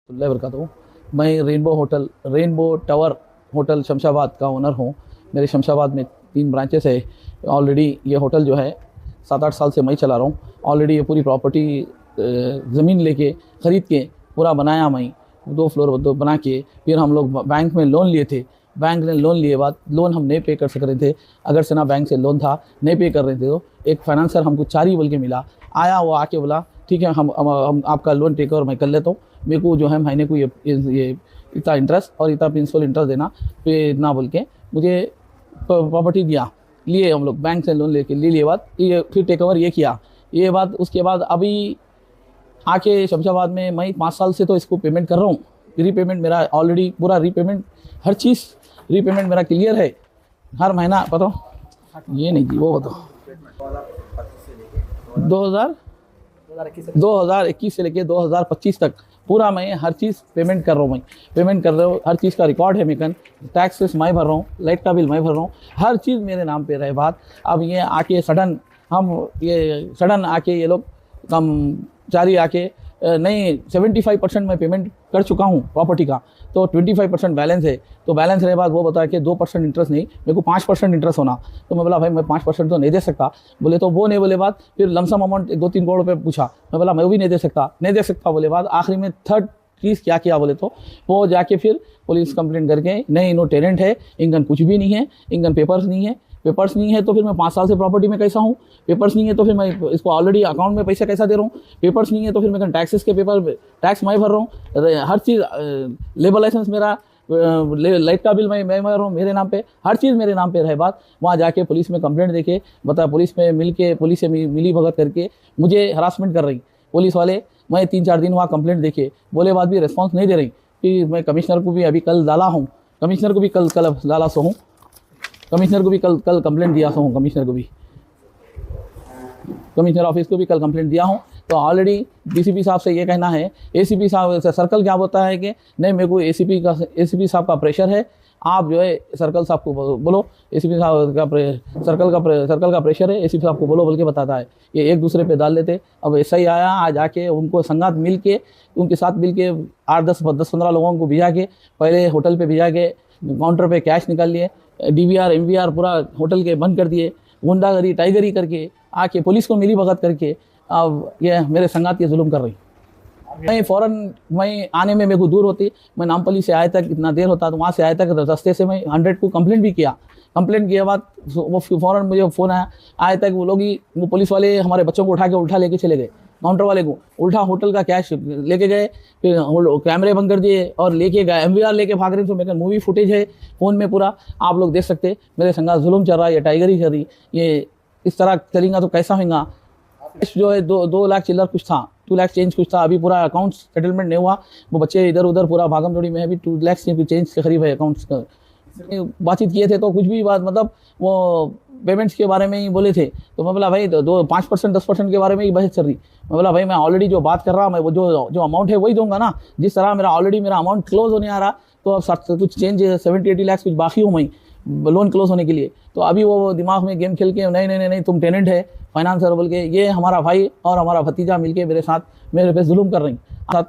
वरकत मैं rainbow tower hotel Shamshabad का owner हूँ। मेरे शमशाबाद में 3 ब्रांचेस है। ऑलरेडी ये होटल जो है 7-8 साल से मैं चला रहा हूँ। ऑलरेडी ये पूरी प्रॉपर्टी ज़मीन लेके ख़रीद के पूरा बनाया मैं 2 फ्लोर बना के फिर हम लोग बैंक में लोन लिए थे। बैंक ने लोन लिए बाद लोन हम नहीं पे कर सक रहे थे। अगर से ना बैंक से लोन था नहीं पे कर रहे थे तो एक फाइनेंसर हमको 4 ही बोल के मिला। आया वो आके बोला ठीक है हम आपका लोन टेक ओवर मैं कर लेता हूँ। मेरे को जो है महीने को ये इतना इंटरेस्ट और इतना प्रिंसिपल इंटरेस्ट देना पे इतना बोल के मुझे प्रॉपर्टी दिया। लिए हम लोग बैंक से लोन लेके ले लिए बाद ये फिर टेक ओवर ये किया। ये बात उसके बाद अभी आके शमशाबाद में मैं 5 साल से तो इसको पेमेंट कर रहा हूँ। रीपेमेंट मेरा ऑलरेडी पूरा रीपेमेंट हर चीज़ रीपेमेंट मेरा क्लियर है। हर महीना बताओ ये नहीं जी वो बताओ 2021 से लेके 2025 तक पूरा मैं हर चीज़ पेमेंट कर रहा हूँ। मैं पेमेंट कर रहा हूँ। हर चीज़ का रिकॉर्ड है। मेकन टैक्सेस मैं भर रहा हूँ। लाइट का बिल मैं भर रहा हूँ। हर चीज़ मेरे नाम पे रहे बात। अब ये आके सडन आके ये लोग कम जारी आके नहीं 75% मैं पेमेंट कर चुका हूँ प्रॉपर्टी का। तो 25% बैलेंस है। तो बैलेंस रहे बाद वो बता के 2% इंटरेस्ट नहीं मेरे को 5% इंटरेस्ट होना। तो मैं बोला भाई मैं 5% तो नहीं दे सकता। बोले तो वो नहीं बोले बात फिर लमसम अमाउंट 2-3 करोड़ रुपये पूछा। मैं बोला मैं वो भी नहीं दे सकता बोले बाद आखिरी में थर्ड चीज़ क्या किया बोले तो वो जाके फिर पुलिस कंप्लेंट करके नहीं इनो टेनेंट है इनकन कुछ भी नहीं है इनकन पेपर्स नहीं है तो फिर मैं 5 साल से प्रॉपर्टी में कैसा हूँ। पेपर्स नहीं है तो फिर मैं इसको ऑलरेडी अकाउंट में पैसा कैसा दे रहा हूँ। पेपर्स नहीं है तो फिर मैं टैक्सेस के पेपर टैक्स मैं भर रहा हूँ। हर चीज़ लेबर लाइसेंस मेरा लाइट का बिल मैं भर रहा हूँ मेरे नाम पे। हर चीज़ मेरे नाम पे रहे बात। वहाँ जाके पुलिस में कंप्लेंट देके बता पुलिस से मिली भगत करके मुझे हरासमेंट कर रही पुलिस वाले। मैं 3-4 दिन वहाँ कंप्लेंट देके बोले बाद भी रिस्पॉन्स नहीं दे रही। फिर मैं कमिश्नर को भी अभी कल डाला हूँ। कमिश्नर को भी कल डाला सो हूँ। कमिश्नर को भी कल कंप्लेंट दिया हूँ। कमिश्नर ऑफिस को भी कल कंप्लेंट दिया हूँ। तो ऑलरेडी डीसीपी साहब से ये कहना है एसीपी साहब सर्कल क्या बोलता है कि नहीं मेरे को एसीपी साहब का प्रेशर है। आप जो है सर्कल साहब को बोलो एसीपी साहब का सर्कल का प्रेशर है एसीपी साहब को बोलो बोल के बताता है। ये एक दूसरे पे डाल लेते। अब ऐसा ही आया आज आके उनको संगात मिल के उनके साथ मिल के 8-10-15 लोगों को भिजा के पहले होटल पे भिजा के काउंटर पे कैश निकाल लिए। DVR MVR पूरा होटल के बंद कर दिए। गुंडागरी टाइगरी करके आके पुलिस को मिली भगत करके अब ये मेरे संगात ये जुल्म कर रही। मैं आने में मेरे को दूर होती। मैं नामपल्ली से आए तक इतना देर होता तो वहाँ से आए तक रास्ते से मैं 100 को कंप्लेंट भी किया। कंप्लेंट किया बाद वो फ़ौरन मुझे फ़ोन आए तक वो लोग ही वो पुलिस वाले हमारे बच्चों को उठा लेके चले गए। काउंटर वाले को उल्टा होटल का कैश लेके गए। फिर कैमरे बंद कर दिए और लेके गए। MVR लेके भाग रहे। तो मेरे मूवी फुटेज है फ़ोन में पूरा आप लोग देख सकते। मेरे संगा जुल्म चल रहा है। ये टाइगरी चल रही। ये इस तरह चलेगा तो कैसा होगा। जो है 2 लाख चिल्लर कुछ था 2 लाख चेंज कुछ था। अभी पूरा अकाउंट्स सेटलमेंट नहीं हुआ। वो बच्चे इधर उधर पूरा भागम दौड़ी में है। अभी 2 लाख चेंज के करीब है अकाउंट्स का। बातचीत किए थे तो कुछ भी बात मतलब वो पेमेंट्स के बारे में ही बोले थे। तो मैं बोला भाई 5% 10% के बारे में ही बहस चल रही। मैं बोला भाई मैं ऑलरेडी जो बात कर रहा मैं वो जो अमाउंट है वही दूंगा ना। जिस तरह मेरा अमाउंट क्लोज होने आ रहा तो अब कुछ चेंज 70-80 लाख कुछ बाकी हूँ मैं लोन क्लोज होने के लिए। तो अभी वो दिमाग में गेम खेल के नहीं तुम टेनेंट है फाइनेंसर बोल के ये हमारा भाई और हमारा भतीजा मिलके मेरे पे जुल्म कर रही। साथ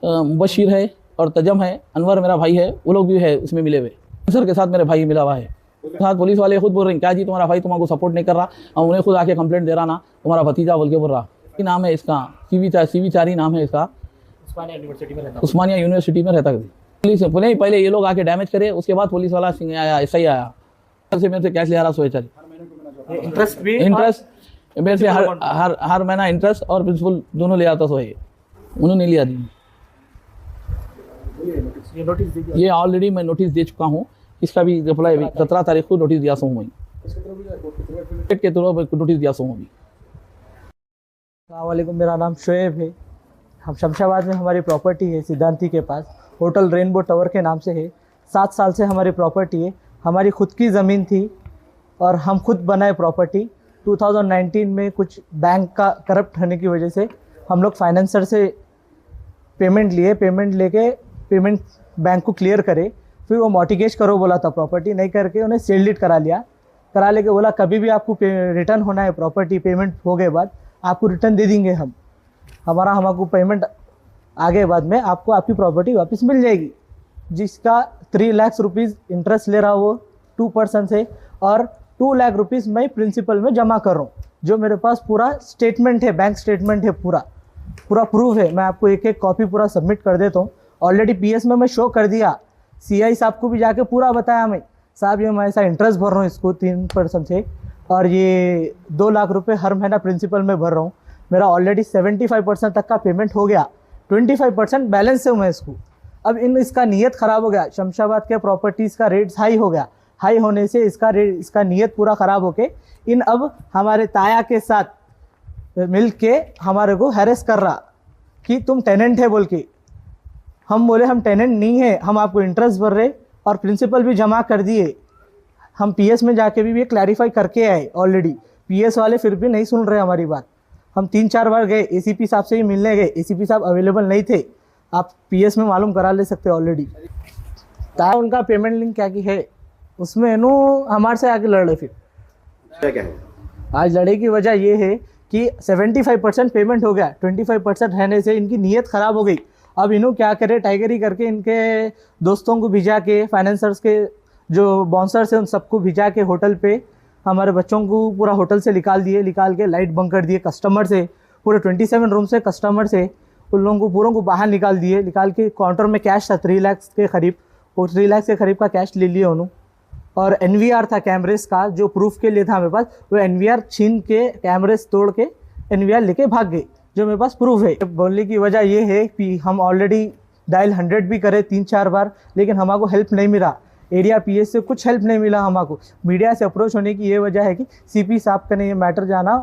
मुबशीर है और तजम है अनवर मेरा भाई है वो लोग भी है उसमें मिले हुए। सर के साथ मेरे भाई मिला हुआ है। साथ पुलिस वाले खुद बोल रहे हैं क्या जी तुम्हारा भाई तुम्हारे सपोर्ट नहीं कर रहा और उन्हें खुद आके कंप्लेंट दे रहा ना तुम्हारा भतीजा बोल के बोल रहा। क्या नाम है इसका CV चारी नाम है इसका। उस्मानिया यूनिवर्सिटी में रहता। पुलिस नहीं पहले ये लोग आके डैमेज करे उसके बाद पुलिस वाला आया ऐसा ही आया। मेरे से कैश ले आ रहा सोए इंटरेस्ट मेरे से हर महीना इंटरेस्ट और प्रिंसिपल दोनों ले आता सोए उन्होंने लिया दी। ये ऑलरेडी मैं नोटिस दे चुका हूँ। इसका भी रिप्लाई 17 तारीख को नोटिस दिया हूँ। मैं के थ्रू नोटिस दिया हूँ। अभी अस्सलामुअलैकुम मेरा नाम शोएब है। हम शमशाबाद में हमारी प्रॉपर्टी है सिद्धांती के पास होटल रेनबो टावर के नाम से है। 7 साल से हमारी प्रॉपर्टी है। हमारी खुद की ज़मीन थी और हम खुद बनाए प्रॉपर्टी। 2019 में कुछ बैंक का करप्ट होने की वजह से हम लोग फाइनेंसर से पेमेंट लेके पेमेंट बैंक को क्लियर करे। फिर वो मॉर्टिगेज करो बोला था प्रॉपर्टी नहीं करके उन्हें सेल डीड करा लेके बोला कभी भी आपको रिटर्न होना है प्रॉपर्टी पेमेंट हो गए बाद आपको रिटर्न दे देंगे हम। हमको पेमेंट आगे बाद में आपको आपकी प्रॉपर्टी वापस मिल जाएगी। जिसका 3 लाख रुपीज़ इंटरेस्ट ले रहा वो 2% से, और 2 लाख रुपीज़ मैं प्रिंसिपल में जमा कर रहा हूँ। जो मेरे पास पूरा स्टेटमेंट है, बैंक स्टेटमेंट है, पूरा प्रूफ है। मैं आपको एक एक कॉपी पूरा सबमिट कर देता हूँ। ऑलरेडी पीएस में मैं शो कर दिया, सीआई साहब को भी जाके पूरा बताया मैं, साहब ये मैं ऐसा इंटरेस्ट भर रहा हूँ इसको 3% से, और ये 2 लाख रुपए हर महीना प्रिंसिपल में भर रहा हूँ। मेरा ऑलरेडी 75% तक का पेमेंट हो गया, 25% बैलेंस है मैं इसको। अब इसका नीयत ख़राब हो गया, शमशाबाद के प्रॉपर्टीज़ का रेट्स हाई हो गया, हाई होने से इसका नीयत पूरा ख़राब होके अब हमारे ताया के साथ मिल के हमारे को हैरेस कर रहा कि तुम टेनेंट है बोल के। हम बोले हम टेनेंट नहीं है, हम आपको इंटरेस्ट भर रहे और प्रिंसिपल भी जमा कर दिए। हम पीएस में जाके भी ये क्लैरिफाई करके आए ऑलरेडी। पीएस वाले फिर भी नहीं सुन रहे हमारी बात। हम 3-4 बार गए, एसीपी साहब से ही मिलने गए, एसीपी साहब अवेलेबल नहीं थे। आप पीएस में मालूम करा ले सकते ऑलरेडी। ताकि उनका पेमेंट लिंक क्या की है उसमें नो हमारे से आके लड़ रहे। फिर क्या है आज लड़े की वजह ये है कि 75% पेमेंट हो गया, 25% रहने से इनकी नीयत ख़राब हो गई। अब इन्हों क्या करे, टाइगरी करके इनके दोस्तों को भिजा के, फाइनेंसर्स के जो बाउंसर्स हैं उन सबको भिजा के होटल पे हमारे बच्चों को पूरा होटल से निकाल के लाइट बंद कर दिए। कस्टमर से पूरे 27 रूम से कस्टमर से उन लोगों को पूरों को बाहर निकाल के काउंटर में कैश था 3 लाख के करीब, वो 3 लाख के करीब का कैश ले लिए उन्होंने। और एनवीआर था कैमरेस का, जो प्रूफ के लिए था मेरे पास, वो एनवीआर छीन के कैमरेस तोड़ के एनवीआर लेके भाग गए, जो मेरे पास प्रूफ है। बोलने की वजह ये है कि हम ऑलरेडी डायल 100 भी करे 3-4 बार, लेकिन हमको हेल्प नहीं मिला। एरिया पीएस से कुछ हेल्प नहीं मिला हमको। मीडिया से अप्रोच होने की ये वजह है कि सीपी साहब का ने ये मैटर जाना